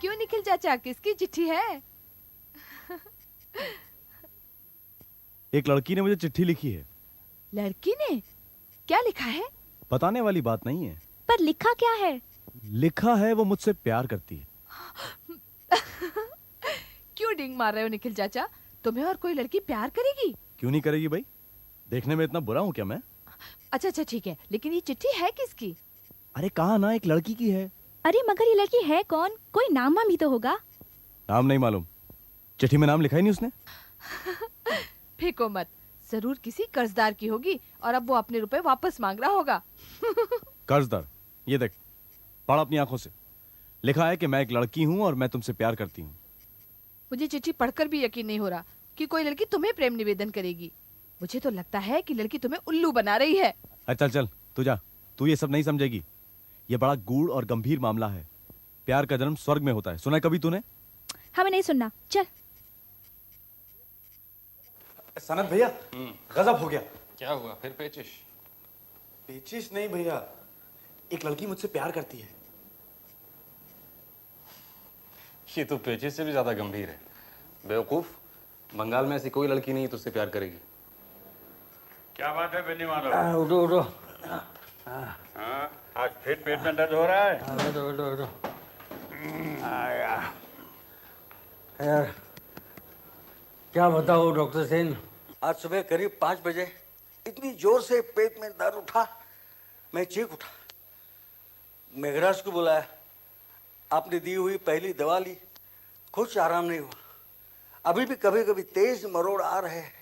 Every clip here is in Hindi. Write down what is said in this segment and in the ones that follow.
क्यों निखिल चाचा, किसकी चिट्ठी है? एक लड़की ने मुझे चिट्ठी लिखी है। लड़की ने? क्या लिखा है? बताने वाली बात नहीं है। पर लिखा क्या है? लिखा है वो मुझसे प्यार करती है। क्यों डिंग मार रहे हो निखिल चाचा? तुम्हें और कोई लड़की प्यार करेगी? क्यों नहीं करेगी भाई? देखने में इतना बुरा हूं क्या मैं? अच्छा ठीक है, लेकिन ये चिट्ठी है किसकी? अरे कहा ना, एक लड़की की है। अरे मगर ये लड़की है कौन? कोई नाम वाम ही तो होगा। नाम नहीं मालूम, चिट्ठी में नाम लिखा ही नहीं उसने। फेंको मत, जरूर किसी कर्जदार की होगी और अब वो अपने रुपए वापस मांग रहा होगा। कर्जदार? ये देख, पढ़ अपनी आंखों से। लिखा है कि मैं एक लड़की हूं और मैं तुमसे प्यार करती हूं। मुझे चिट्ठी पढ़कर भी यकीन नहीं हो रहा कि कोई लड़की तुम्हें प्रेम निवेदन करेगी। मुझे तो लगता है कि लड़की तुम्हें उल्लू बना रही है। चल चल तू जा, तू ये सब नहीं समझेगी। ये बड़ा गूढ़ और गंभीर मामला है। प्यार का जन्म स्वर्ग में होता है, सुना है कभी तूने? हमें नहीं सुनना, चल। सनत भैया, गजब हो गया। क्या हुआ फिर? पेचिश? पेचिश नहीं भैया, एक लड़की मुझसे प्यार करती है। ये तो पेचिश से भी ज्यादा गंभीर है। बेवकूफ, बंगाल में ऐसी कोई लड़की नहीं तुझसे प्यार करेगी। क्या बात है बेनी माधव? उठो उठो। हाँ, आज फिर पेट में दर्द हो रहा है? उठो उठो उठो। यार क्या बताओ डॉक्टर सेन, आज सुबह करीब 5 बजे इतनी जोर से पेट में दर्द उठा, मैं चीख उठा। मेघराज को बुलाया, आपने दी हुई पहली दवा ली, कुछ आराम नहीं हुआ। अभी भी कभी कभी तेज मरोड़ आ रहे हैं।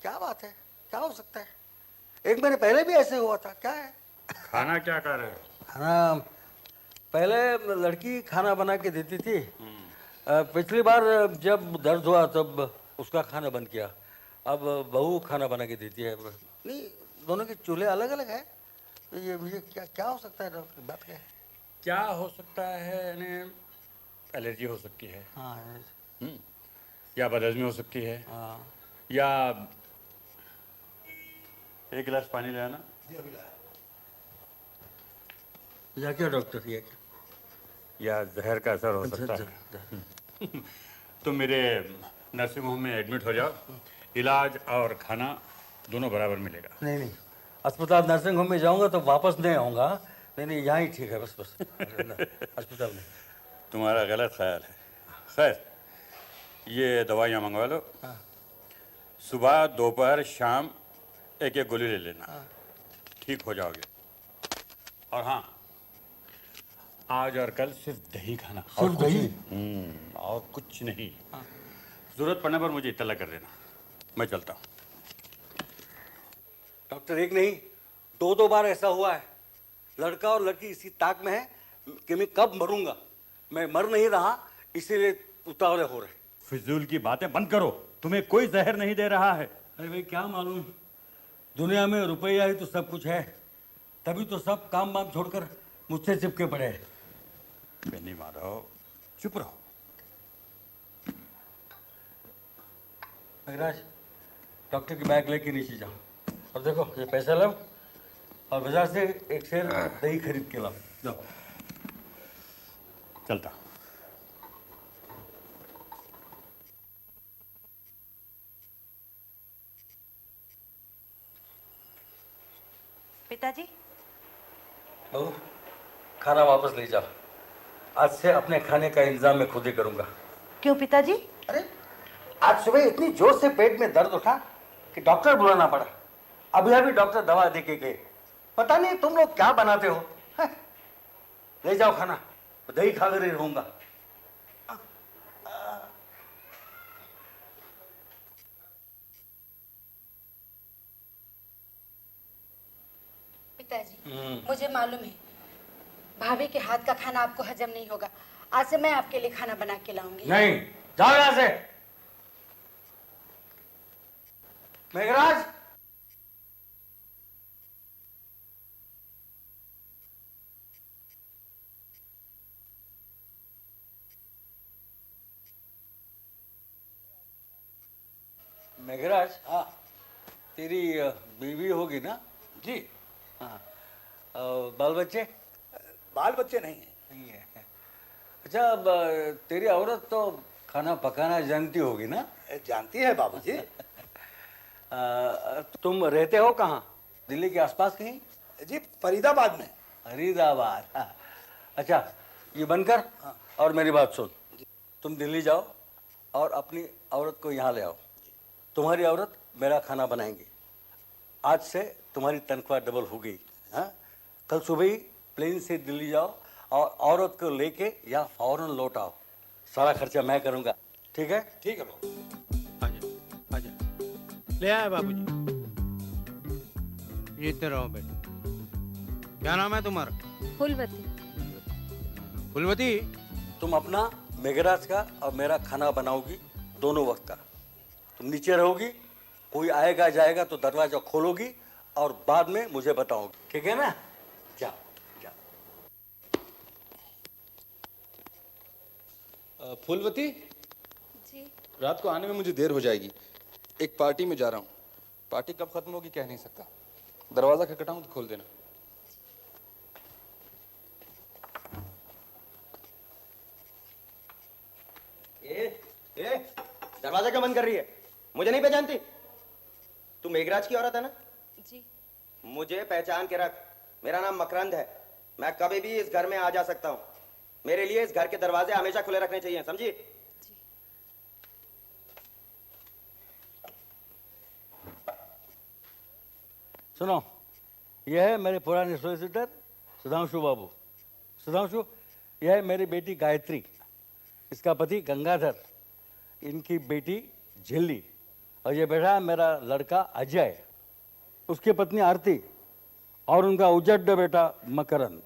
क्या बात है, क्या हो सकता है? 1 महीने पहले भी ऐसे हुआ था, क्या है? खाना क्या कर रहे हो? खाना पहले लड़की खाना बना के देती थी। पिछली बार जब दर्द हुआ तब उसका खाना बंद किया। अब बहू खाना बना के देती है। नहीं, दोनों के चूल्हे अलग अलग है। तो ये मुझे क्या क्या हो सकता है डॉक्टर? बात क्या है? क्या हो सकता है? यानी एलर्जी हो सकती है, हाँ या बदहजमी हो सकती है, हाँ। या एक गिलास पानी ले आना। या क्या डॉक्टर, ये क्या? या जहर का असर हो सकता है। तो मेरे नर्सिंग होम में एडमिट हो जाओ, इलाज और खाना दोनों बराबर मिलेगा। नहीं नहीं, अस्पताल नर्सिंग होम में जाऊंगा तो वापस नहीं आऊंगा। नहीं नहीं, यहाँ ही ठीक है, बस बस। अस्पताल में। तुम्हारा गलत ख्याल है। खैर, ये दवाइयाँ मंगवा लो। सुबह दोपहर शाम एक एक गोली ले लेना, ठीक हो जाओगे। और हाँ, आज और कल सिर्फ दही खाना। सिर्फ दही? और कुछ नहीं। जरूरत पड़ने पर मुझे इत्तला कर देना। मैं चलता हूँ। डॉक्टर, एक नहीं 2 बार ऐसा हुआ है। लड़का और लड़की इसी ताक में है कि मैं कब मरूंगा। मैं मर नहीं रहा, इसीलिए उतावले हो रहे। फिजूल की बातें बंद करो, तुम्हें कोई जहर नहीं दे रहा है। अरे भाई, क्या मालूम, दुनिया में रुपया ही तो सब कुछ है। तभी तो सब काम वाम छोड़कर मुझसे चिपके पड़े हैं। बेनी माधव, चुप रहो। मेघराज, डॉक्टर की बैग लेके नीचे जाओ और देखो ये पैसा लो और बाजार से एक शेर दही खरीद के लाओ। जाओ। चलता। पिताजी, बहू, खाना वापस ले जाओ। आज से अपने खाने का इंतजाम मैं खुद ही करूंगा। क्यों पिताजी? अरे, आज सुबह इतनी जोर से पेट में दर्द उठा कि डॉक्टर बुलाना पड़ा। अभी अभी डॉक्टर दवा दे के गए। पता नहीं तुम लोग क्या बनाते हो। हैं? ले जाओ खाना, दही खाकर ही रहूंगा। पिताजी, मुझे मालूम है भाभी के हाथ का खाना आपको हजम नहीं होगा। आज से मैं आपके लिए खाना बना के लाऊंगी। नहीं, जाओ यहां से। मेघराज, मेघराज। हाँ, तेरी बीवी होगी ना? जी। हाँ, बाल बच्चे? बाल बच्चे नहीं है। नहीं है। अच्छा, अब तेरी औरत तो खाना पकाना जानती होगी ना? जानती है बाबूजी। तुम रहते हो कहाँ? दिल्ली के आसपास कहीं? जी फरीदाबाद में। फरीदाबाद, हाँ। अच्छा, ये बनकर और मेरी बात सुन। तुम दिल्ली जाओ और अपनी औरत को यहाँ ले आओ। तुम्हारी औरत मेरा खाना बनाएंगी। आज से तुम्हारी तनख्वाह डबल हो गई। हाँ, कल सुबह ही प्लेन से दिल्ली जाओ और औरत को लेके यहाँ फौरन लौट आओ। सारा खर्चा मैं करूँगा, ठीक है? ठीक है बाबू। आजा आजा, ले आए बाबूजी। ये इधर रहो बेटा। क्या नाम है तुम्हारा? फुलवती। फुलवती, तुम अपना मेघराज का और मेरा खाना बनाओगी दोनों वक्त का। तुम नीचे रहोगी, कोई आएगा जाएगा तो दरवाजा खोलोगी और बाद में मुझे बताओगी, ठीक है ना? जाओ जाओ। फूलवती, जी रात को आने में मुझे देर हो जाएगी। एक पार्टी में जा रहा हूँ। पार्टी कब खत्म होगी कह नहीं सकता। दरवाजा खटखटाऊं तो खोल देना। ए, दरवाजा क्यों बंद कर रही है? मुझे नहीं पहचानती? तू मेघराज की औरत है ना? जी। मुझे पहचान के रख। मेरा नाम मकरंद है। मैं कभी भी इस घर में आ जा सकता हूँ। मेरे लिए इस घर के दरवाजे हमेशा खुले रखने चाहिए, समझी? सुनो, यह है मेरे पुराने सोलिसिटर सुधांशु बाबू। सुधांशु, यह है मेरी बेटी गायत्री, इसका पति गंगाधर, इनकी बेटी झिल्ली, और ये बैठा है मेरा लड़का अजय, उसकी पत्नी आरती और उनका उजड्ड बेटा मकरंद।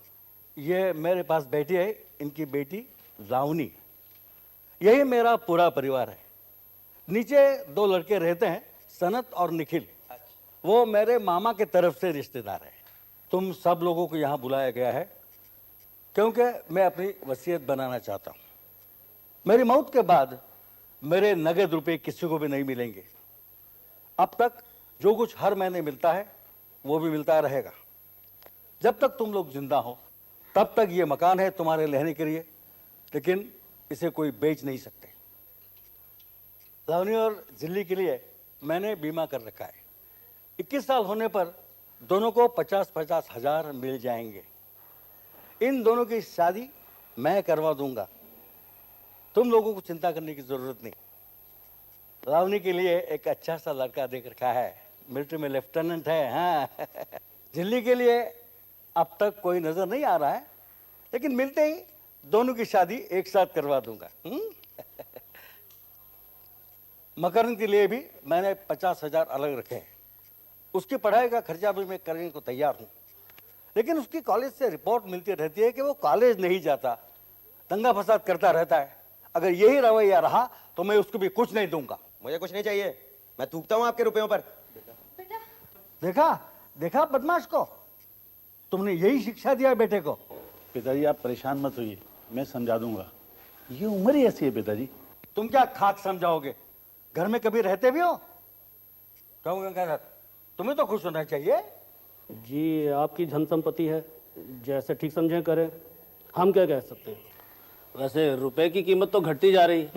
ये मेरे पास बैठी है इनकी बेटी लावनी। यही मेरा पूरा परिवार है। नीचे दो लड़के रहते हैं, सनत और निखिल, वो मेरे मामा के तरफ से रिश्तेदार है। तुम सब लोगों को यहाँ बुलाया गया है क्योंकि मैं अपनी वसीयत बनाना चाहता हूँ। मेरी मौत के बाद मेरे नगद रुपए किसी को भी नहीं मिलेंगे। अब तक जो कुछ हर महीने मिलता है वो भी मिलता रहेगा। जब तक तुम लोग जिंदा हो तब तक ये मकान है तुम्हारे रहने के लिए, लेकिन इसे कोई बेच नहीं सकते। लावनी और जिल्ली के लिए मैंने बीमा कर रखा है। 21 साल होने पर दोनों को 50-50 हजार मिल जाएंगे। इन दोनों की शादी मैं करवा दूंगा। तुम लोगों को चिंता करने की जरूरत नहीं। लावनी के लिए एक अच्छा सा लड़का देख रखा है, मिलिट्री में लेफ्टिनेंट है। हाँ, जिल्ली के लिए अब तक कोई नजर नहीं आ रहा है, लेकिन मिलते ही दोनों की शादी एक साथ करवा दूंगा। मकरंद के लिए भी मैंने 50 हजार अलग रखे हैं। उसकी पढ़ाई का खर्चा भी मैं करने को तैयार हूँ, लेकिन उसकी कॉलेज से रिपोर्ट मिलती रहती है कि वो कॉलेज नहीं जाता, दंगा फसाद करता रहता है। अगर यही रवैया रहा तो मैं उसको भी कुछ नहीं दूंगा। मुझे कुछ नहीं चाहिए, मैं थूकता हूँ आपके रुपयों पर। देखा देखा बदमाश को, तुमने यही शिक्षा दिया बेटे को। पिताजी आप परेशान मत होइए, मैं समझा दूंगा। ये उम्र ही ऐसी है पिताजी। तुम क्या खाक समझाओगे? घर में कभी रहते भी हो? क्यों गंगाधर, तुम्हें तो खुश होना चाहिए। जी, आपकी धन संपत्ति है, जैसे ठीक समझें करें, हम क्या कह सकते हैं। वैसे रुपए की कीमत तो घटती जा रही।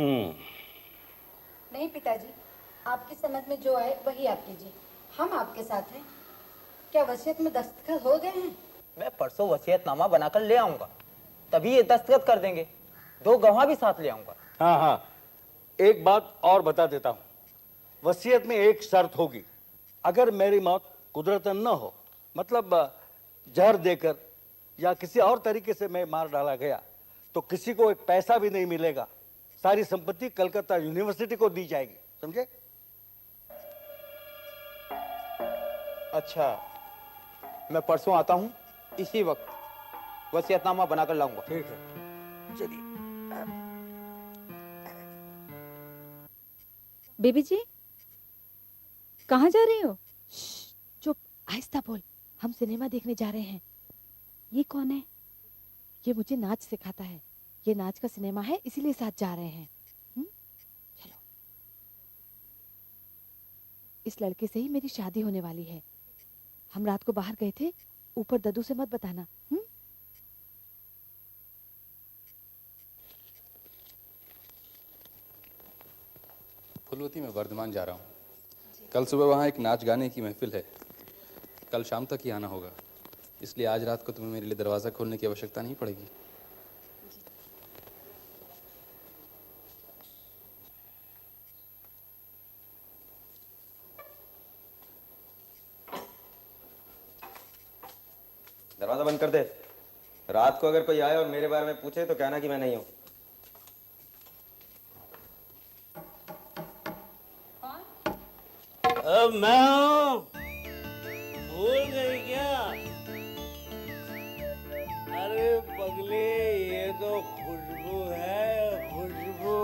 नहीं पिताजी, आपकी समझ में जो आए वही आप कीजिए, हम आपके साथ हैं। क्या वसीयत में दस्तखत हो गए हैं? मैं परसों वसीयतनामा बनाकर ले आऊंगा, तभी ये दस्तखत कर देंगे। 2 गवाह भी साथ ले आऊंगा। हाँ हाँ, एक बात और बता देता हूँ। वसीयत में एक शर्त होगी, अगर मेरी मौत कुदरतन न हो, मतलब जहर देकर या किसी और तरीके से मैं मार डाला गया, तो किसी को एक पैसा भी नहीं मिलेगा। सारी संपत्ति कलकत्ता यूनिवर्सिटी को दी जाएगी, समझे? अच्छा, मैं परसों आता हूँ, इसी वक्त वसीयतनामा बनाकर लाऊंगा। ठीक है, चलिए। बेबी जी, कहाँ जा रही हो? चुप, आहिस्ता बोल। हम सिनेमा देखने जा रहे हैं। ये कौन है? ये मुझे नाच सिखाता है। ये नाच का सिनेमा है, इसीलिए साथ जा रहे हैं। चलो। इस लड़के से ही मेरी शादी होने वाली है। हम रात को बाहर गए थे, ऊपर दद्दू से मत बताना। फूलवती, मैं वर्धमान जा रहा हूँ। कल सुबह वहाँ एक नाच गाने की महफिल है। कल शाम तक ही आना होगा, इसलिए आज रात को तुम्हें मेरे लिए दरवाज़ा खोलने की आवश्यकता नहीं पड़ेगी। दरवाजा बंद कर दे। रात को अगर कोई आए और मेरे बारे में पूछे तो कहना कि मैं नहीं हूं। मैं हूं। भूल गई क्या? अरे पगली, ये तो खुशबू है, खुशबू।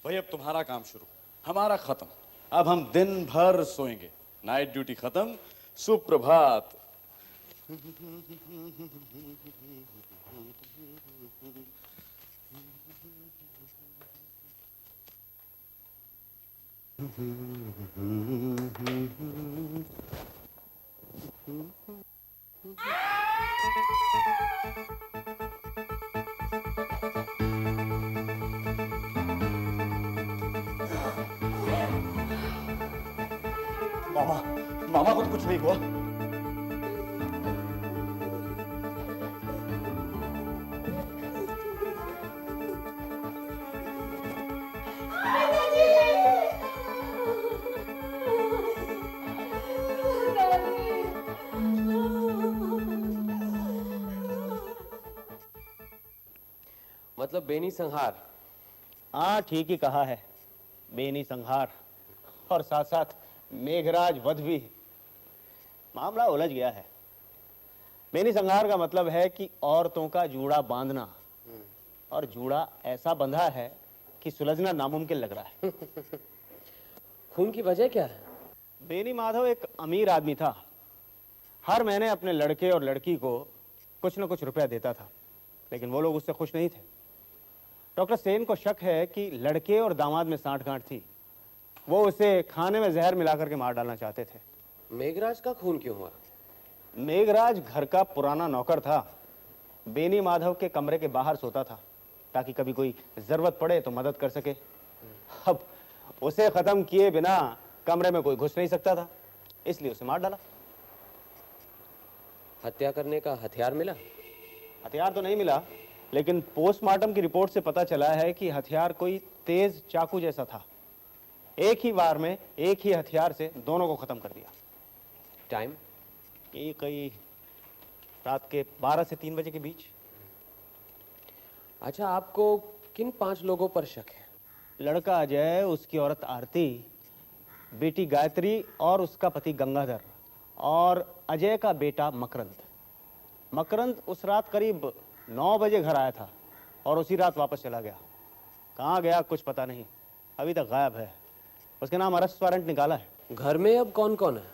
भाई अब तुम्हारा काम शुरू, हमारा खत्म। अब हम दिन भर सोएंगे। नाइट ड्यूटी खत्म, सुप्रभात। मामा, मामा को तो कुछ नहीं हुआ। मतलब बेनी संहार। हाँ, ठीक ही कहा है, बेनी संहार और साथ साथ मेघराज वध भी। मामला उलझ गया है। बेनी संहार का मतलब है कि औरतों का जूड़ा बांधना, और जूड़ा ऐसा बंधा है कि सुलझना नामुमकिन लग रहा है। खून की वजह क्या है? बेनी माधव एक अमीर आदमी था। हर महीने अपने लड़के और लड़की को कुछ न कुछ रुपया देता था, लेकिन वो लोग उससे खुश नहीं थे। डॉक्टर सेन को शक है कि लड़के और दामाद में सांठ-गांठ थी। वो उसे खाने में जहर मिलाकर के मार डालना चाहते थे। मेघराज का खून क्यों हुआ? मेघराज घर का पुराना नौकर था। बेनी माधव के कमरे के बाहर सोता था ताकि कभी कोई जरूरत पड़े तो मदद कर सके। अब उसे खत्म किए बिना कमरे में कोई घुस नहीं सकता था, इसलिए उसे मार डाला। हत्या करने का हथियार मिला? हथियार तो नहीं मिला, लेकिन पोस्टमार्टम की रिपोर्ट से पता चला है कि हथियार कोई तेज चाकू जैसा था। एक ही वार में एक ही हथियार से दोनों को खत्म कर दिया। टाइम? ये कई रात के 12 से 3 बजे के बीच। अच्छा, आपको किन 5 लोगों पर शक है? लड़का अजय, उसकी औरत आरती, बेटी गायत्री और उसका पति गंगाधर, और अजय का बेटा मकरंद। मकरंद उस रात करीब 9 बजे घर आया था और उसी रात वापस चला गया। कहाँ गया कुछ पता नहीं, अभी तक गायब है। उसके नाम अरेस्ट वारंट निकाला है। घर में अब कौन कौन है?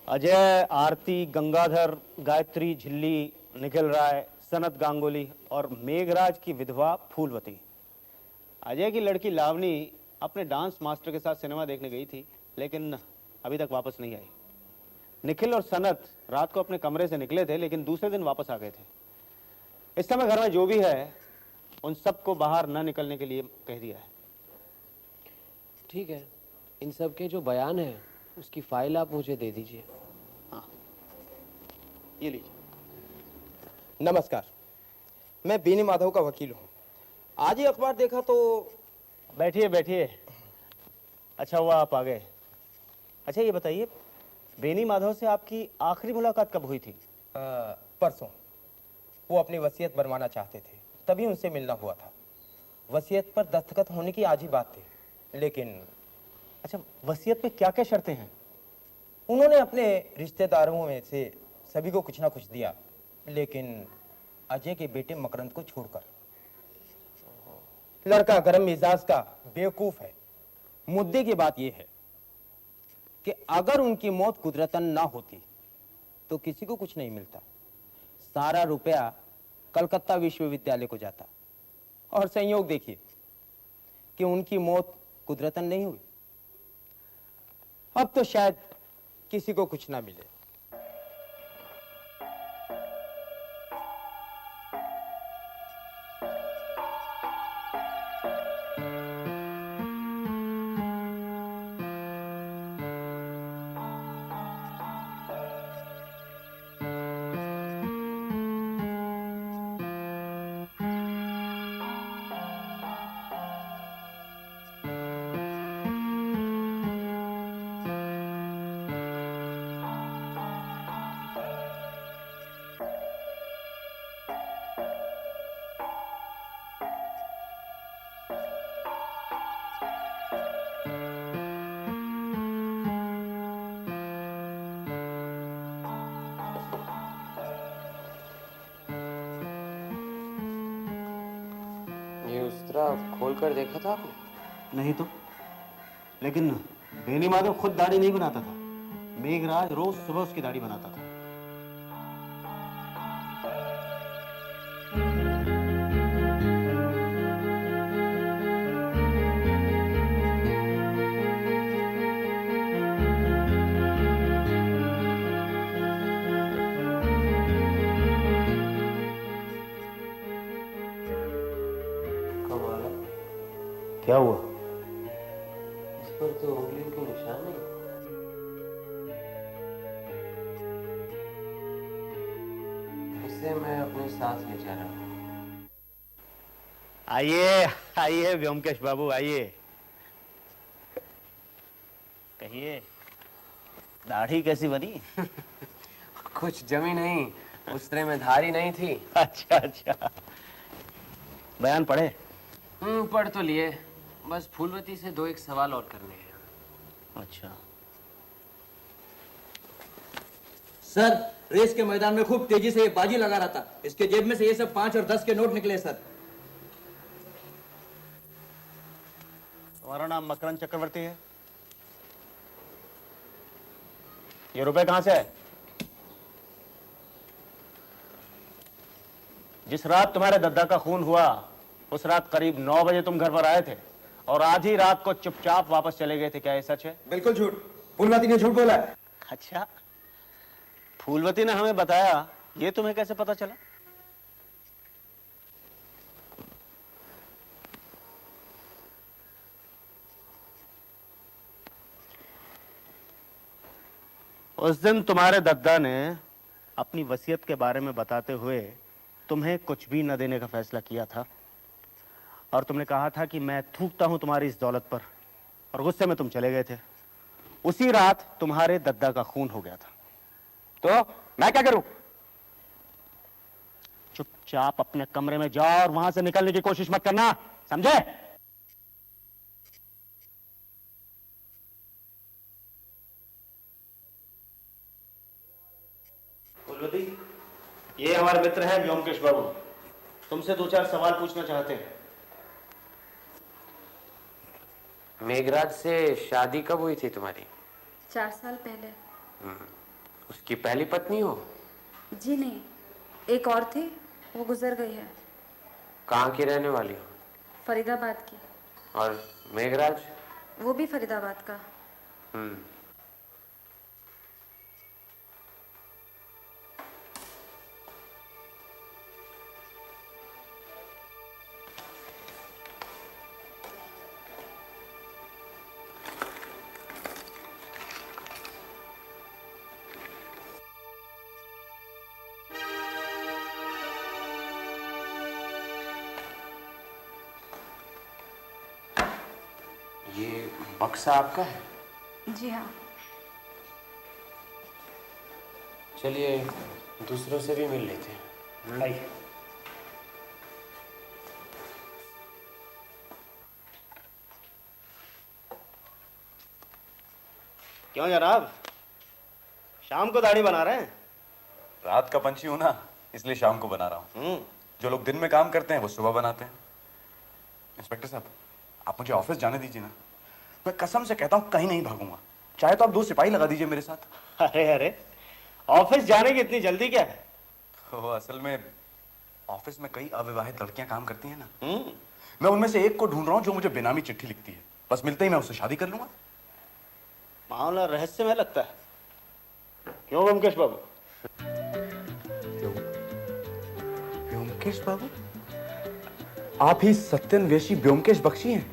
अजय, आरती, गंगाधर, गायत्री, झिल्ली, निखिल राय, सनत गांगुली और मेघराज की विधवा फूलवती। अजय की लड़की लावनी अपने डांस मास्टर के साथ सिनेमा देखने गई थी, लेकिन अभी तक वापस नहीं आई। निखिल और सनत रात को अपने कमरे से निकले थे, लेकिन दूसरे दिन वापस आ गए थे। इस समय घर में जो भी है उन सबको बाहर न निकलने के लिए कह दिया है। ठीक है, इन सब के जो बयान है उसकी फाइल आप मुझे दे दीजिए। हाँ, ये लीजिए। नमस्कार, मैं बेनी माधव का वकील हूँ। आज ही अखबार देखा तो। बैठिए बैठिए। अच्छा हुआ आप आ गए। अच्छा ये बताइए, बेनी माधव से आपकी आखिरी मुलाकात कब हुई थी? परसों। वो अपनी वसीयत बनवाना चाहते थे, तभी उनसे मिलना हुआ था। वसीयत पर दस्तखत होने की आज ही बात थी, लेकिन। अच्छा, वसीयत में क्या क्या शर्तें हैं? उन्होंने अपने रिश्तेदारों में से सभी को कुछ ना कुछ दिया, लेकिन अजय के बेटे मकरंद को छोड़कर। लड़का गर्म मिजाज का बेवकूफ है। मुद्दे की बात यह है, कि अगर उनकी मौत कुदरतन ना होती तो किसी को कुछ नहीं मिलता। सारा रुपया कलकत्ता विश्वविद्यालय को जाता। और संयोग देखिए कि उनकी मौत कुदरतन नहीं हुई। अब तो शायद किसी को कुछ ना मिले। ये उस्तरा खोल कर देखा था आपने? नहीं तो, लेकिन बेनी माधव खुद दाढ़ी नहीं बनाता था। मेघराज रोज सुबह उसकी दाढ़ी बनाता था। कमाल है। क्या हुआ? इस पर तो उंगली के निशान है। इसे मैं अपने साथ ले जा रहा हूँ। आइए आइए व्योमकेश बाबू, आइए। कहिए, दाढ़ी कैसी बनी? कुछ जमी नहीं, उस्तरे में धारी नहीं थी। अच्छा अच्छा, बयान पढ़े? पढ़ तो लिए, बस फूलवती से दो एक सवाल और करने हैं। अच्छा। सर, रेस के मैदान में खूब तेजी से ये बाजी लगा रहा था। इसके जेब में से ये सब 5 और 10 के नोट निकले सर। तुम्हारा नाम मकरंद चक्रवर्ती है? ये रुपए कहां से है? जिस रात तुम्हारे दद्दा का खून हुआ उस रात करीब 9 बजे तुम घर पर आए थे और आधी रात को चुपचाप वापस चले गए थे। क्या ये सच है? बिल्कुल झूठ। फूलवती ने झूठ बोला है। अच्छा, फूलवती ने हमें बताया, ये तुम्हें कैसे पता चला? उस दिन तुम्हारे दद्दा ने अपनी वसीयत के बारे में बताते हुए तुम्हें कुछ भी न देने का फैसला किया था और तुमने कहा था कि मैं थूकता हूं तुम्हारी इस दौलत पर, और गुस्से में तुम चले गए थे। उसी रात तुम्हारे दद्दा का खून हो गया था। तो मैं क्या करूं? चुपचाप अपने कमरे में जाओ और वहां से निकलने की कोशिश मत करना, समझे? फूलवती, ये हमारे मित्र हैं व्योमकेश बाबू, तुमसे 2-4 सवाल पूछना चाहते हैं। मेघराज से शादी कब हुई थी तुम्हारी? 4 साल पहले। उसकी पहली पत्नी हो? जी नहीं, एक और थी, वो गुजर गई है। कहाँ की रहने वाली हो? फरीदाबाद की। और मेघराज? वो भी फरीदाबाद का। ये बक्सा आपका है? जी हाँ। चलिए दूसरों से भी मिल लेते हैं। आइए। क्यों जनाब, शाम को दाढ़ी बना रहे हैं? रात का पंछी हूं ना, इसलिए शाम को बना रहा हूं। जो लोग दिन में काम करते हैं वो सुबह बनाते हैं। इंस्पेक्टर साहब, आप मुझे ऑफिस जाने दीजिए ना। मैं कसम से कहता हूं कहीं नहीं भागूंगा। चाहे तो आप 2 सिपाही लगा दीजिए मेरे साथ। अरे अरे, ऑफिस जाने की इतनी जल्दी क्या है? असल में ऑफिस में कई अविवाहित लड़कियां काम करती हैं ना। मैं उनमें से एक को ढूंढ रहा हूं जो मुझे बेनामी चिट्ठी लिखती है। बस मिलते ही मैं उससे शादी कर लूंगा। मामला रहस्यमय लगता है। क्यों ब्योमकेश बाबू? ब्योमकेश बाबू? आप ही सत्यन्वेषी ब्योमकेश बख्शी हैं?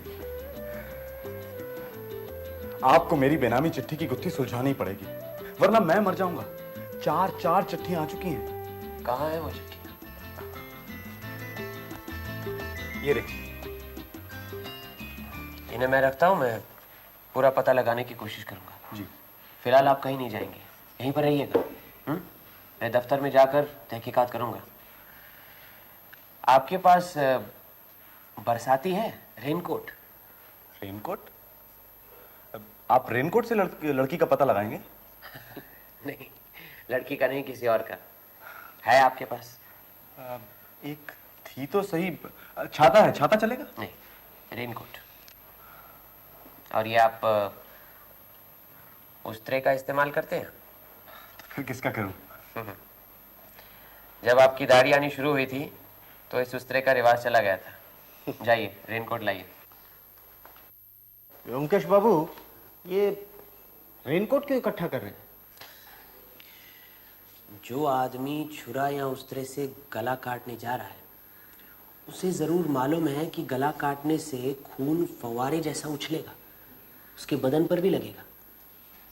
आपको मेरी बेनामी चिट्ठी की गुत्थी सुलझानी पड़ेगी, वरना मैं मर जाऊंगा। 4 चिट्ठियां आ चुकी हैं। कहाँ है वो चिट्ठी? ये रे। इन्हें मैं रखता हूँ, मैं पूरा पता लगाने की कोशिश करूंगा। जी। फिलहाल आप कहीं नहीं जाएंगे, यहीं पर रहिएगा। मैं दफ्तर में जाकर तहकीकात करूंगा। आपके पास बरसाती है रेनकोट? रेनकोट? आप रेनकोट से लड़की का पता लगाएंगे? नहीं, लड़की का नहीं, किसी और का है आपके पास? एक थी तो सही। छाता है, छाता चलेगा? नहीं, रेनकोट। और ये आप उस्तरे का इस्तेमाल करते हैं? तो फिर किसका करूं? जब आपकी दाढ़ी आनी शुरू हुई थी तो इस उस्तरे का रिवाज चला गया था। जाइए, रेनकोट लाइए। ब्योमकेश बाबू, ये रेनकोट क्यों इकट्ठा कर रहे हैं? जो आदमी छुरा या उस्तरे से गला काटने जा रहा है, उसे जरूर मालूम है कि गला काटने से खून फव्वारे जैसा उछलेगा, उसके बदन पर भी लगेगा।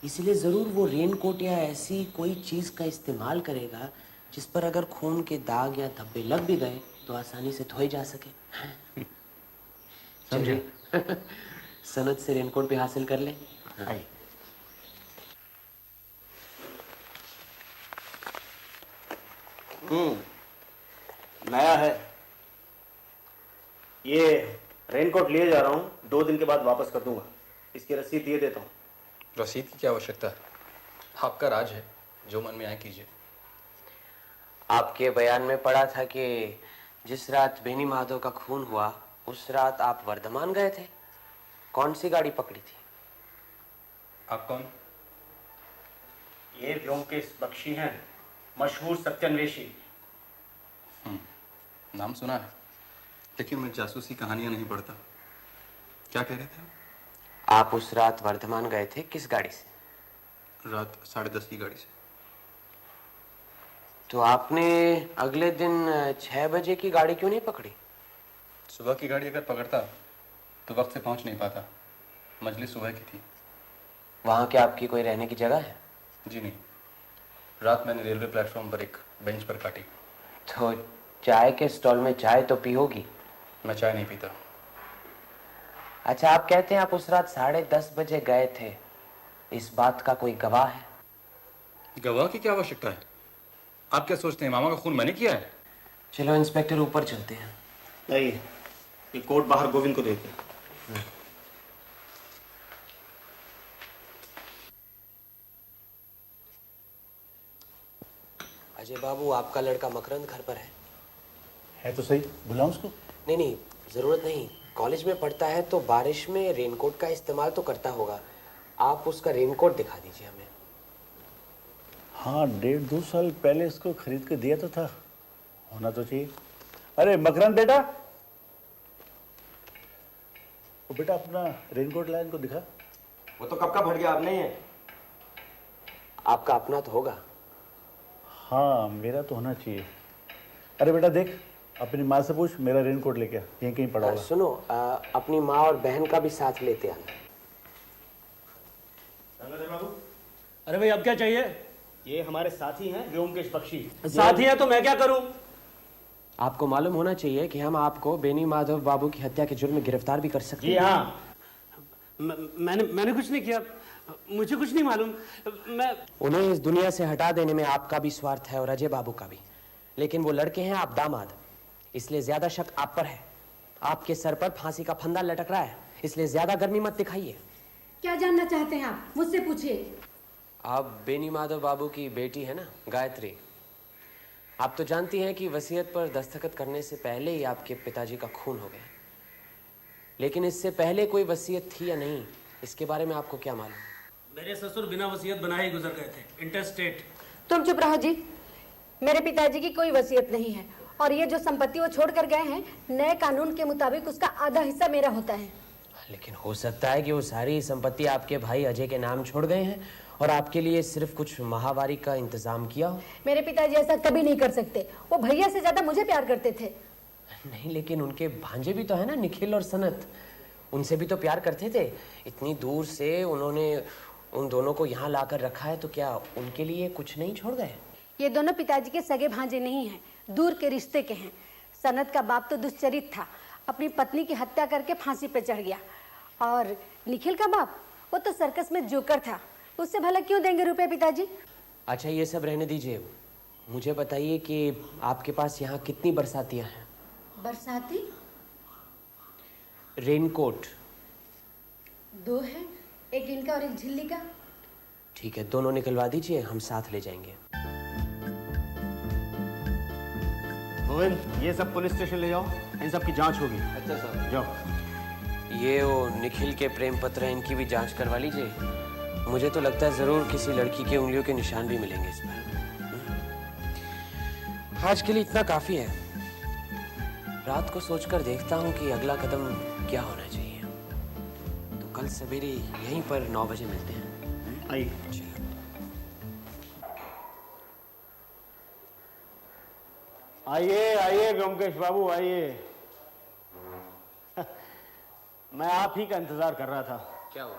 इसलिए जरूर वो रेनकोट या ऐसी कोई चीज का इस्तेमाल करेगा जिस पर अगर खून के दाग या धब्बे लग भी गए तो आसानी से धोए जा सके। समझे? सनद से रेनकोट भी हासिल कर ले। नया है ये। रेनकोट लिए जा रहा हूँ, 2 दिन के बाद वापस कर दूंगा। इसकी रसीद दिए देता हूँ। रसीद की क्या आवश्यकता है? आपका राज है, जो मन में आए कीजिए। आपके बयान में पढ़ा था कि जिस रात बेनी माधव का खून हुआ उस रात आप वर्धमान गए थे। कौन सी गाड़ी पकड़ी थी? आप कौन? ये ब्योमकेश बख्शी हैं, मशहूर सत्यन्वेषी। नाम सुना है, लेकिन मैं जासूसी कहानियां नहीं पढ़ता। क्या कह रहे थे आप उस रात वर्धमान गए थे, किस गाड़ी से? रात 10:30 की गाड़ी से। तो आपने अगले दिन 6 बजे की गाड़ी क्यों नहीं पकड़ी? सुबह की गाड़ी अगर पकड़ता तो वक्त से पहुंच नहीं पाता। मजलिस सुबह की थी। वहां क्या आपकी कोई रहने की जगह है? जी नहीं, रात मैंने रेलवे प्लेटफॉर्म पर एक बेंच पर काटी। तो चाय के स्टॉल में चाय तो पी होगी? मैं चाय नहीं पीता। अच्छा, आप कहते हैं आप उस रात 10:30 बजे गए थे, इस बात का कोई गवाह है? गवाह की क्या आवश्यकता है? आप क्या सोचते हैं मामा का खून मैंने किया है? चलो इंस्पेक्टर, ऊपर चलते हैं। नहीं, ये कोट बाहर गोविंद को देते। अजय बाबू, आपका लड़का मकरंद घर पर है तो सही, बुलाऊं उसको? नहीं नहीं, जरूरत नहीं। कॉलेज में पढ़ता है तो बारिश में रेनकोट का इस्तेमाल तो करता होगा। आप उसका रेनकोट दिखा दीजिए हमें। हाँ, 1.5-2 साल पहले इसको खरीद के दिया तो था, होना तो चाहिए। अरे मकरंद बेटा, वो बेटा अपना रेनकोट लाया, इनको दिखा। वो तो कब का फट गया, अब नहीं है। आपका अपना तो होगा? हाँ, मेरा तो होना चाहिए। अरे बेटा देख, अपनी माँ से पूछ, मेरा रेनकोट लेके आ, यहीं कहीं पड़ा होगा। सुनो, अपनी माँ और बहन का भी साथ लेते आना। अरे भाई, अब क्या चाहिए? ये हमारे साथी हैं ब्योमकेश बख्शी। साथी हैं तो मैं क्या करूं? आपको मालूम होना चाहिए कि हम आपको बेनी माधव बाबू की हत्या के जुर्म में गिरफ्तार भी कर सकते हैं। जी हाँ, मैंने कुछ नहीं किया, मुझे कुछ नहीं मालूम। मैं उन्हें इस दुनिया से हटा देने में आपका भी स्वार्थ है और अजय बाबू का भी, लेकिन वो लड़के हैं आप दामाद, इसलिए ज्यादा शक आप पर है। आपके सर पर फांसी का फंदा लटक रहा है, इसलिए ज्यादा गर्मी मत दिखाइए। क्या जानना चाहते हैं आप? मुझसे पूछिए। आप बेनी माधव बाबू की बेटी है ना, गायत्री। आप तो जानती हैं कि वसीयत पर दस्तखत करने से पहले ही आपके पिताजी का खून हो गया, लेकिन इससे पहले कोई वसीयत थी या नहीं, इसके बारे में आपको क्या मालूम? मेरे ससुर बिना वसीयत बनाए ही गुजर गए थे, इंटरस्टेट। तुम चुप रहो जी। मेरे पिताजी की कोई वसीयत नहीं है और ये जो संपत्ति वो छोड़ कर गए हैं, नए कानून के मुताबिक उसका आधा हिस्सा मेरा होता है। लेकिन हो सकता है कि वो सारी संपत्ति आपके भाई अजय के नाम छोड़ गए हैं और आपके लिए सिर्फ कुछ माहवारी का इंतजाम किया हो। मेरे पिताजी ऐसा कभी नहीं कर सकते। वो भैया से ज्यादा मुझे प्यार करते थे। नहीं, लेकिन उनके भांजे भी तो है ना, निखिल और सनत। उनसे भी तो प्यार करते थे। इतनी दूर से उन्होंने उन दोनों को यहाँ लाकर रखा है, तो क्या उनके लिए कुछ नहीं छोड़ गए? ये दोनों पिताजी के सगे भांजे नहीं हैं, दूर के रिश्ते के हैं। सनत का बाप तो दुष्चरित था, अपनी पत्नी की हत्या करके फांसी पे चढ़ गया। और निखिल का बाप, वो तो सर्कस में जोकर था। उससे भला क्यों देंगे रुपए पिताजी? अच्छा, ये सब रहने दीजिए। मुझे बताइए कि आपके पास यहाँ कितनी बरसातियाँ हैं? बरसाती? रेनकोट? 2 है, एक इनका और एक झिल्ली का। ठीक है, दोनों निकलवा दीजिए, हम साथ ले जाएंगे। गोविंद, ये सब पुलिस स्टेशन ले जाओ, इन सब की जांच होगी। अच्छा सर। जाओ। ये वो निखिल के प्रेम पत्र हैं, इनकी भी जांच करवा लीजिए। मुझे तो लगता है जरूर किसी लड़की के उंगलियों के निशान भी मिलेंगे इस पर। आज के लिए इतना काफी है। रात को सोचकर देखता हूँ कि अगला कदम क्या होना चाहिए। तो कल सवेरे यहीं पर 9 बजे मिलते हैं। आइए। आइए आइए व्योमकेश बाबू, आइए। मैं आप ही का इंतजार कर रहा था। क्या हुआ?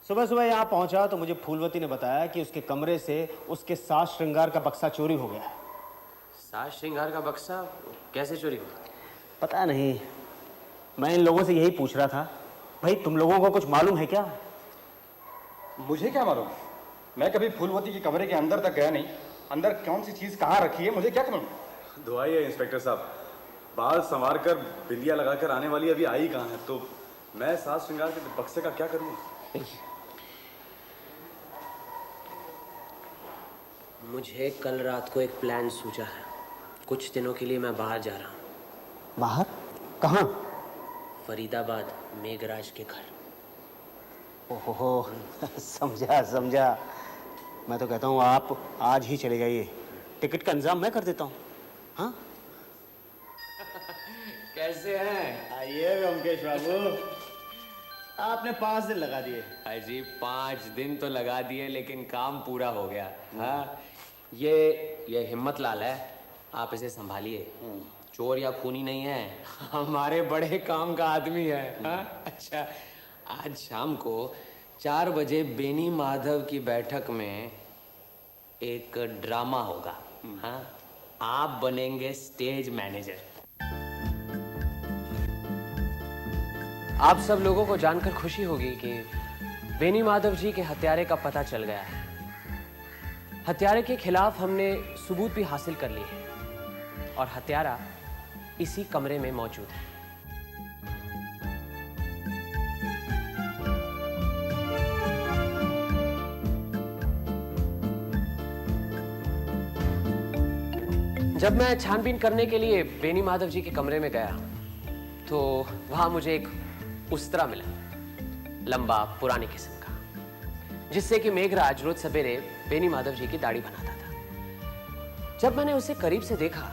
सुबह सुबह यहाँ पहुंचा तो मुझे फूलवती ने बताया कि उसके कमरे से उसके साज श्रृंगार का बक्सा चोरी हो गया। साज श्रृंगार का बक्सा कैसे चोरी हुआ? पता नहीं, मैं इन लोगों से यही पूछ रहा था। भाई, तुम लोगों को कुछ मालूम है क्या? मुझे क्या मालूम? मैं कभी फूलवती के कमरे के अंदर तक गया नहीं। अंदर कौन सी चीज कहाँ रखी है मुझे क्या मालूम? दुआई है इंस्पेक्टर साहब, बाल संवार कर बिंदिया लगाकर आने वाली अभी आई कहाँ है, तो मैं साज श्रृंगार के बक्से का क्या करूँ? मुझे कल रात को एक प्लान सूझा है। कुछ दिनों के लिए मैं बाहर जा रहा हूँ। बाहर? कहाँ? फरीदाबाद, मेघराज के घर। ओहो, समझा समझा। मैं तो कहता हूँ आप आज ही चले जाइए, टिकट का इंतजाम मैं कर देता हूँ। हाँ? कैसे हैं? आइए व्योमकेश बाबू, आपने 5 दिन लगा दिए। अजी 5 दिन तो लगा दिए, लेकिन काम पूरा हो गया। हाँ, ये हिम्मत लाल है, आप इसे संभालिए। चोर या खूनी नहीं है, हमारे बड़े काम का आदमी है। हाँ? अच्छा, आज शाम को 4 बजे बेनी माधव की बैठक में एक ड्रामा होगा। हाँ, आप बनेंगे स्टेज मैनेजर। आप सब लोगों को जानकर खुशी होगी कि बेनी माधव जी के हत्यारे का पता चल गया है। हत्यारे के खिलाफ हमने सबूत भी हासिल कर लिए हैं और हत्यारा इसी कमरे में मौजूद है। जब मैं छानबीन करने के लिए बेनी माधव जी के कमरे में गया तो वहां मुझे एक उस्तरा मिला, लंबा पुराने किस्म का, जिससे कि मेघराज रोज सवेरे बेनी माधव जी की दाढ़ी बनाता था। जब मैंने उसे करीब से देखा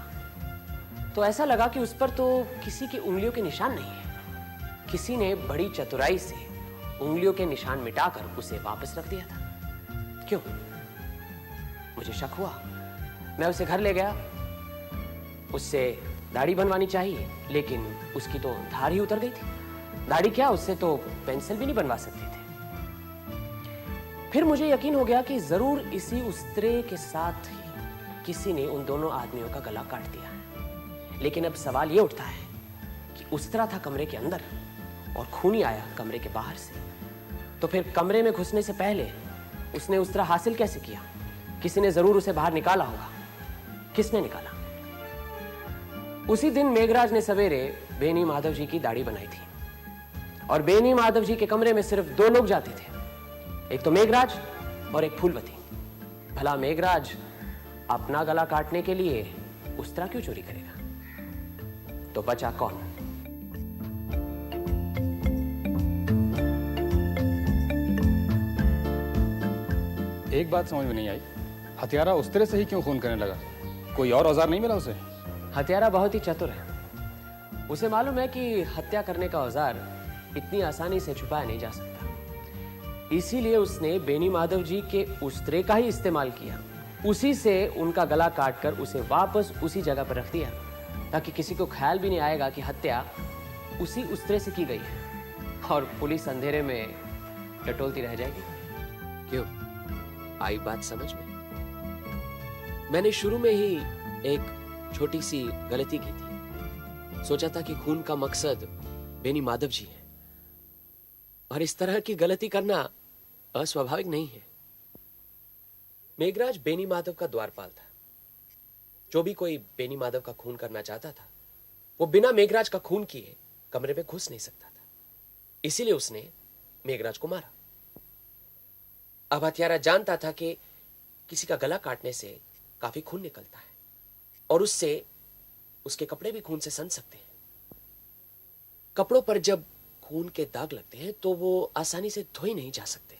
तो ऐसा लगा कि उस पर तो किसी की उंगलियों के निशान नहीं है। किसी ने बड़ी चतुराई से उंगलियों के निशान मिटाकर उसे वापस रख दिया था। क्यों? मुझे शक हुआ। मैं उसे घर ले गया। उससे दाढ़ी बनवानी चाहिए, लेकिन उसकी तो धार ही उतर गई थी। दाढ़ी क्या, उससे तो पेंसिल भी नहीं बनवा सकते थे। फिर मुझे यकीन हो गया कि जरूर इसी उस्तरे के साथ ही किसी ने उन दोनों आदमियों का गला काट दिया है। लेकिन अब सवाल ये उठता है कि उस्तरा था कमरे के अंदर और खूनी आया कमरे के बाहर से, तो फिर कमरे में घुसने से पहले उसने उस्तरा हासिल कैसे किया? किसी ने जरूर उसे बाहर निकाला होगा। किसने निकाला? उसी दिन मेघराज ने सवेरे बेनी माधव जी की दाढ़ी बनाई थी और बेनी माधव जी के कमरे में सिर्फ 2 लोग जाते थे, एक तो मेघराज और एक फूलवती। भला मेघराज अपना गला काटने के लिए उस्तरा क्यों चोरी करेगा? तो बचा कौन? एक बात समझ में नहीं आई, हत्यारा उस तरह से ही क्यों खून करने लगा? कोई और औजार नहीं मिला उसे? हत्यारा बहुत ही चतुर है। उसे मालूम है कि हत्या करने का औजार इतनी आसानी से छुपाया नहीं जा सकता। इसीलिए उसने बेनी माधव जी के उस्त्रे का ही इस्तेमाल किया। उसी से उनका गला काटकर उसे वापस उसी जगह पर रख दिया, ताकि किसी को ख्याल भी नहीं आएगा कि हत्या उसी उस्त्रे से की गई है, और पुलिस अंधेरे में टटोलती रह जाएगी। क्यों, आई बात समझ में? मैंने शुरू में ही एक छोटी सी गलती की थी। सोचा था कि खून का मकसद बेनी माधव जी है, और इस तरह की गलती करना अस्वाभाविक नहीं है। मेघराज बेनी माधव का द्वारपाल था। जो भी कोई बेनी माधव का खून करना चाहता था, वो बिना मेघराज का खून किए कमरे में घुस नहीं सकता था। इसीलिए उसने मेघराज को मारा। अब हत्यारा जानता था कि किसी का गला काटने से काफी खून निकलता है, और उससे उसके कपड़े भी खून से सन सकते हैं। कपड़ों पर जब खून के दाग लगते हैं तो वो आसानी से धोए नहीं जा सकते।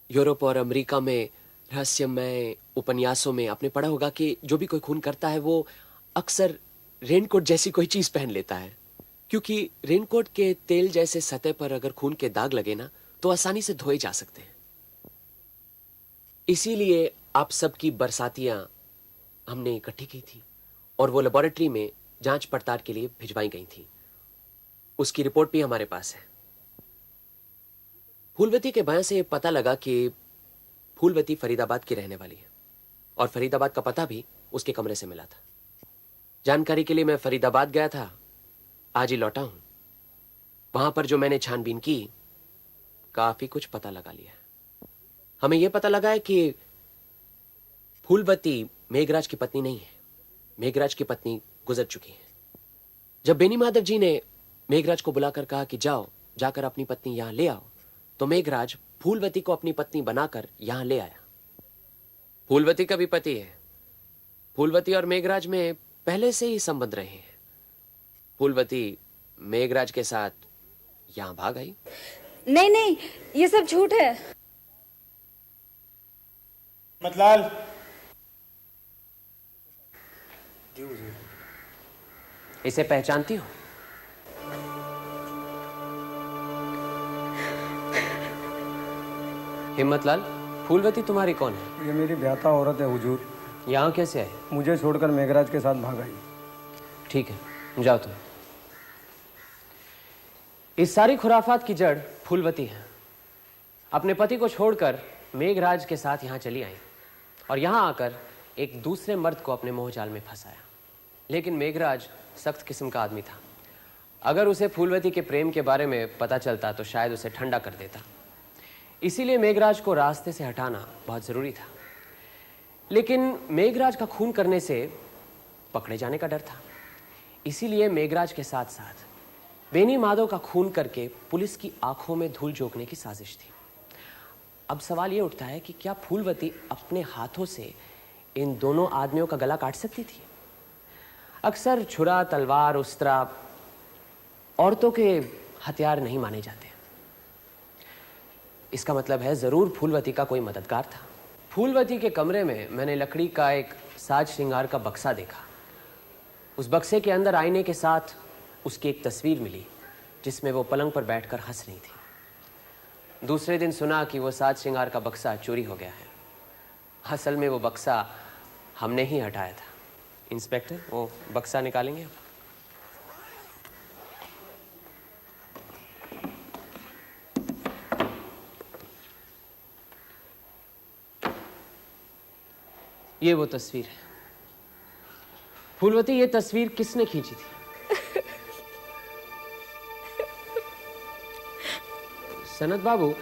यूरोप और अमेरिका में रहस्यमय उपन्यासों में आपने पढ़ा होगा कि जो भी कोई खून करता है वो अक्सर रेनकोट जैसी कोई चीज पहन लेता है, क्योंकि रेनकोट के तेल जैसे सतह पर अगर खून के दाग लगे ना तो आसानी से धोए जा सकते हैं। इसीलिए आप सबकी बरसातियां हमने इकट्ठी की थी और वो लेबोरेटरी में जांच पड़ताल के लिए भिजवाई गई थी। उसकी रिपोर्ट भी हमारे पास है। फूलवती के बयान से पता लगा कि फूलवती फरीदाबाद की रहने वाली है, और फरीदाबाद का पता भी उसके कमरे से मिला था। जानकारी के लिए मैं फरीदाबाद गया था, आज ही लौटा हूं। वहां पर जो मैंने छानबीन की, काफी कुछ पता लगा लिया। हमें यह पता लगा है कि फूलवती मेघराज की पत्नी नहीं है। मेघराज की पत्नी गुजर चुकी है। जब बेनी माधव जी ने मेघराज को बुलाकर कहा कि जाओ, जाकर अपनी पत्नी यहां ले आओ, तो मेघराज फूलवती को अपनी पत्नी बनाकर यहां ले आया। फूलवती का भी पति है। फूलवती और मेघराज में पहले से ही संबंध रहे हैं। फूलवती मेघराज के साथ यहां भाग आई। नहीं नहीं, ये सब झूठ है। मतलाल, इसे पहचानती हो? हिम्मतलाल, फूलवती तुम्हारी कौन है? ये मेरी ब्याता औरत है हुजूर। यहाँ कैसे आई? मुझे छोड़कर मेघराज के साथ भाग आई। ठीक है, जाओ तुम। इस सारी खुराफात की जड़ फूलवती है। अपने पति को छोड़कर मेघराज के साथ यहाँ चली आई, और यहाँ आकर एक दूसरे मर्द को अपने मोहजाल में फंसाया। लेकिन मेघराज सख्त किस्म का आदमी था। अगर उसे फूलवती के प्रेम के बारे में पता चलता तो शायद उसे ठंडा कर देता। इसीलिए मेघराज को रास्ते से हटाना बहुत जरूरी था। लेकिन मेघराज का खून करने से पकड़े जाने का डर था। इसीलिए मेघराज के साथ साथ बेनी माधव का खून करके पुलिस की आंखों में धूल झोंकने की साजिश थी। अब सवाल यह उठता है कि क्या फूलवती अपने हाथों से इन दोनों आदमियों का गला काट सकती थी? अक्सर छुरा, तलवार, उस्त्रा औरतों के हथियार नहीं माने जाते। इसका मतलब है जरूर फूलवती का कोई मददगार था। फूलवती के कमरे में मैंने लकड़ी का एक साज श्रृंगार का बक्सा देखा। उस बक्से के अंदर आईने के साथ उसकी एक तस्वीर मिली, जिसमें वो पलंग पर बैठकर हंस रही थी। दूसरे दिन सुना कि वो साज श्रृंगार का बक्सा चोरी हो गया है। असल में वो बक्सा हमने ही हटाया था। इंस्पेक्टर, वो बक्सा निकालेंगे? ये वो तस्वीर है। फूलवती, ये तस्वीर किसने खींची थी? सनत बाबू,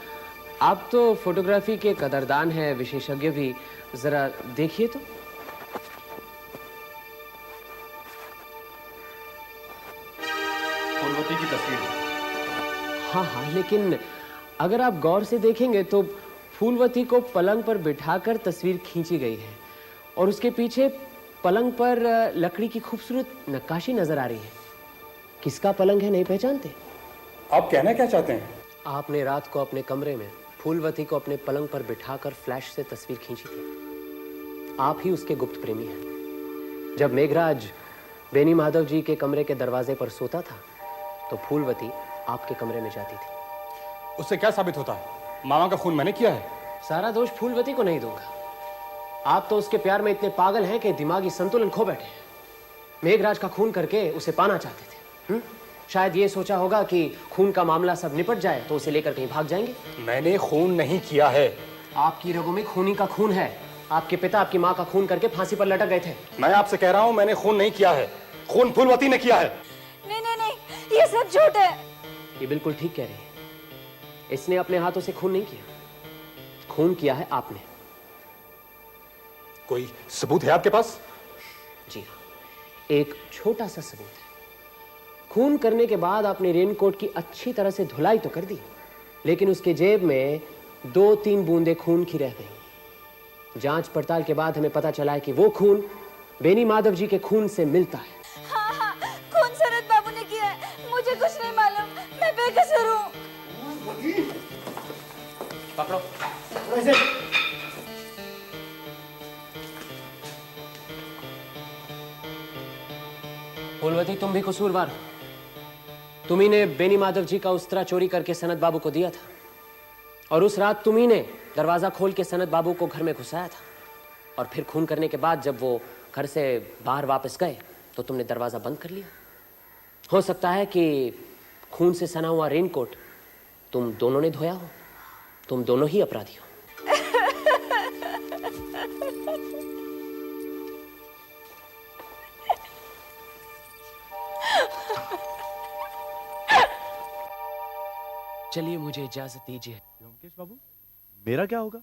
आप तो फोटोग्राफी के कदरदान हैं, विशेषज्ञ भी। जरा देखिए तो। फूलवती की तस्वीर। हाँ हाँ, लेकिन अगर आप गौर से देखेंगे तो फूलवती को पलंग पर बिठाकर तस्वीर खींची गई है, और उसके पीछे पलंग पर लकड़ी की खूबसूरत नक्काशी नजर आ रही है। किसका पलंग है, नहीं पहचानते? आप कहना क्या चाहते हैं? आपने रात को अपने कमरे में फूलवती को अपने पलंग पर बिठाकर फ्लैश से तस्वीर खींची थी। आप ही उसके गुप्त प्रेमी हैं। जब मेघराज बेनी माधव जी के कमरे के दरवाजे पर सोता था तो फूलवती आपके कमरे में जाती थी। उससे क्या साबित होता है? मामा का खून मैंने किया है। सारा दोष फूलवती को नहीं दूंगा। आप तो उसके प्यार में इतने पागल हैं कि दिमागी संतुलन खो बैठे हैं। मेघराज का खून करके उसे पाना चाहते थे। शायद ये सोचा होगा कि खून का मामला सब निपट जाए तो उसे लेकर कहीं भाग जाएंगे। मैंने खून नहीं किया है। आपकी रगों में खूनी का खून है। आपके पिता आपकी माँ का खून करके फांसी पर लटक गए थे। मैं आपसे कह रहा हूँ मैंने खून नहीं किया है। खून फूलवती ने किया है। नहीं नहीं नहीं, ये सब झूठ है। ये बिल्कुल ठीक कह रही है। इसने अपने हाथों से खून नहीं किया, खून किया है आपने। कोई सबूत है आपके पास? जी हाँ, एक छोटा सा सबूत है। खून करने के बाद आपने रेनकोट की अच्छी तरह से धुलाई तो कर दी, लेकिन उसके जेब में 2-3 बूंदें खून की रह गई। जांच पड़ताल के बाद हमें पता चला है कि वो खून बेनी माधव जी के खून से मिलता है। हाँ हाँ, खून सनत बाबू ने किया है। मुझे कुछ नहीं मालूम, मैं बेकसूर हूँ। पकड़ो। फूलवती, तुम भी कसूरवार हो। तुम्ही ने बेनी माधव जी का उस्तरा चोरी करके सनत बाबू को दिया था और उस रात तुम्ही ने दरवाजा खोल के सनत बाबू को घर में घुसाया था और फिर खून करने के बाद जब वो घर से बाहर वापस गए तो तुमने दरवाजा बंद कर लिया। हो सकता है कि खून से सना हुआ रेनकोट तुम दोनों ने धोया हो। तुम दोनों ही अपराधी हो। चलिए मुझे इजाजत दीजिए। व्योमकेश बाबू, मेरा क्या होगा?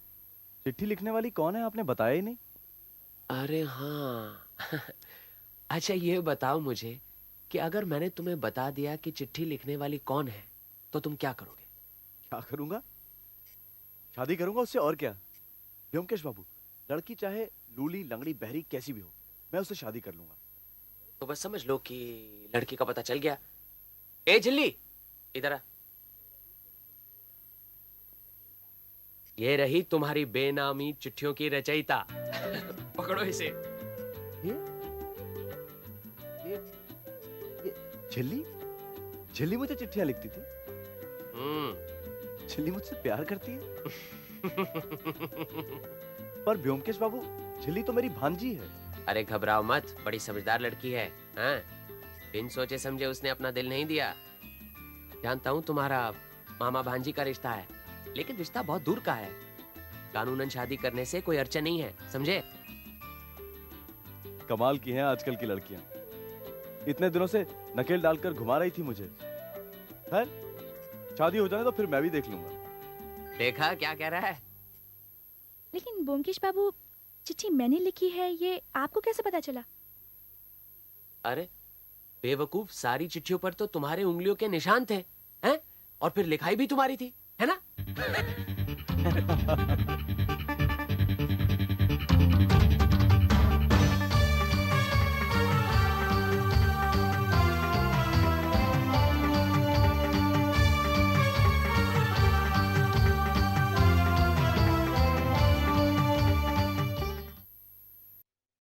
चिट्ठी लिखने वाली कौन है आपने बताया ही नहीं। अरे हाँ अच्छा ये बताओ मुझे कि अगर मैंने तुम्हें बता दिया कि चिट्ठी लिखने वाली कौन है तो तुम क्या करोगे? क्या करूंगा? शादी करूंगा उससे, और क्या। व्योमकेश बाबू, लड़की चाहे लूली लंगड़ी बहरी कैसी भी हो, मैं उससे शादी कर लूंगा। तो बस समझ लो कि लड़की का पता चल गया। ए झिल्ली, इधर आ। ये रही तुम्हारी बेनामी चिट्ठियों की रचयिता। पकड़ो इसे। ये झिल्ली? झिल्ली मुझे चिट्ठियां लिखती थी? झिल्ली मुझसे प्यार करती है? पर व्योमकेश बाबू, झिल्ली तो मेरी भांजी है। अरे घबराओ मत, बड़ी समझदार लड़की है। हाँ? बिन सोचे समझे उसने अपना दिल नहीं दिया। जानता हूँ तुम्हारा मामा भांजी का रिश्ता है, लेकिन रिश्ता बहुत दूर का है। कानूनन शादी करने से कोई अड़चन नहीं है, समझे? कमाल की हैं आजकल की लड़कियां। इतने दिनों से नकेल डालकर घुमा रही थी मुझे। खैर, शादी हो जाए तो फिर मैं भी देख लूंगा। देखा क्या कह रहा है? लेकिन ब्योमकेश बाबू, चिट्ठी मैंने लिखी है, ये आपको कैसे पता चला? अरे बेवकूफ, सारी चिट्ठियों पर तो तुम्हारे उंगलियों के निशान थे, हैं? और फिर लिखाई भी तुम्हारी थी।